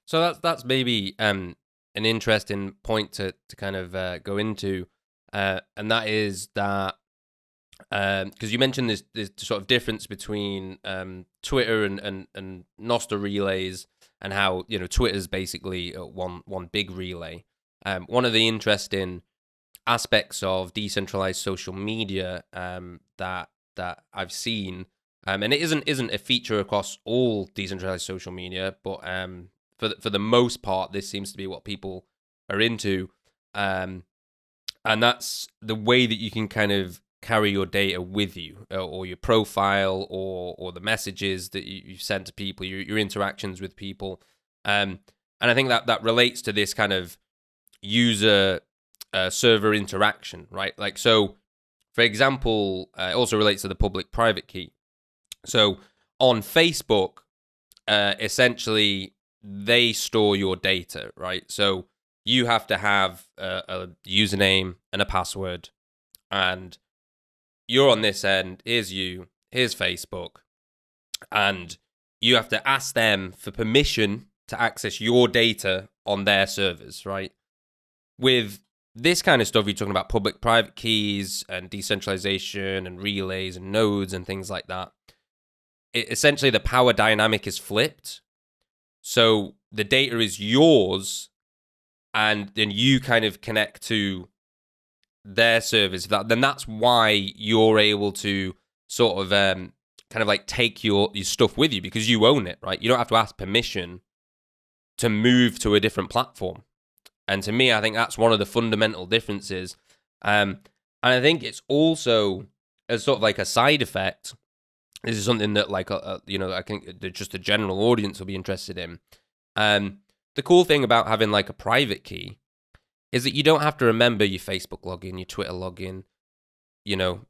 So that's maybe an interesting point to kind of go into, and that is that because you mentioned this sort of difference between Twitter and Nostr relays, and how Twitter's basically one big relay. One of the interesting aspects of decentralized social media that I've seen, and it isn't a feature across all decentralized social media, but for the most part, this seems to be what people are into, and that's the way that you can kind of carry your data with you, or your profile, or the messages that you send to people, your interactions with people, and I think that relates to this kind of user server interaction, right? Like, so for example, it also relates to the public private key. So on Facebook, essentially they store your data, right? So you have to have a username and a password, and you're on this end. Here's Facebook, and you have to ask them for permission to access your data on their servers, right? With this kind of stuff, you're talking about public private keys and decentralization and relays and nodes and things like that. Essentially, the power dynamic is flipped. So the data is yours, and then you kind of connect to their servers. Then that's why you're able to sort of kind of like take your stuff with you, because you own it, right? You don't have to ask permission to move to a different platform. And to me, I think that's one of the fundamental differences. And I think it's also as sort of like a side effect. This is something that, like, I think just the general audience will be interested in. The cool thing about having like a private key is that you don't have to remember your Facebook login, your Twitter login, your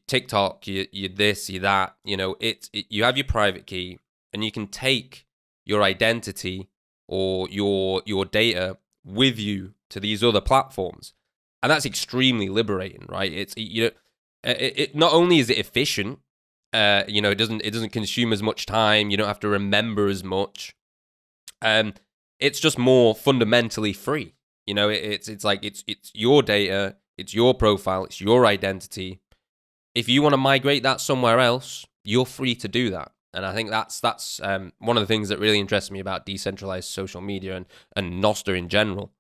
TikTok, you this, you that. You have your private key, and you can take your identity or your data with you to these other platforms, and that's extremely liberating, right? It not only is it efficient, it doesn't consume as much time. You don't have to remember as much. It's just more fundamentally free. It's like it's your data, it's your profile, it's your identity. If you want to migrate that somewhere else, you're free to do that. And I think that's one of the things that really interests me about decentralized social media and Nostr in general.